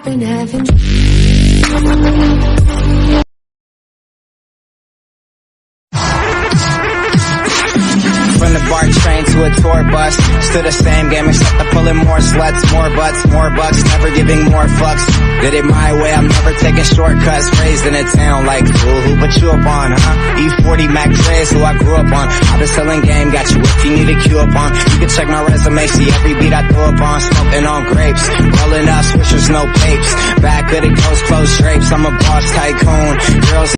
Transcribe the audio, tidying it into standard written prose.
been having. From the BART train to a tour bus, still the same game except I'm pulling more sluts, more butts, more bucks, never giving more fucks. Did it my way, I'm never taking shortcuts. Raised in a town like, ooh, who put you up on, huh? E40 Mac Dre's who I grew up on. I've been selling game, got you if you need a cue up on. You can check my resume, see every beat I throw up on. Smoking on grapes, rolling up swishers, no papes. Back of the coast, closed drapes, I'm a boss tycoon. Girls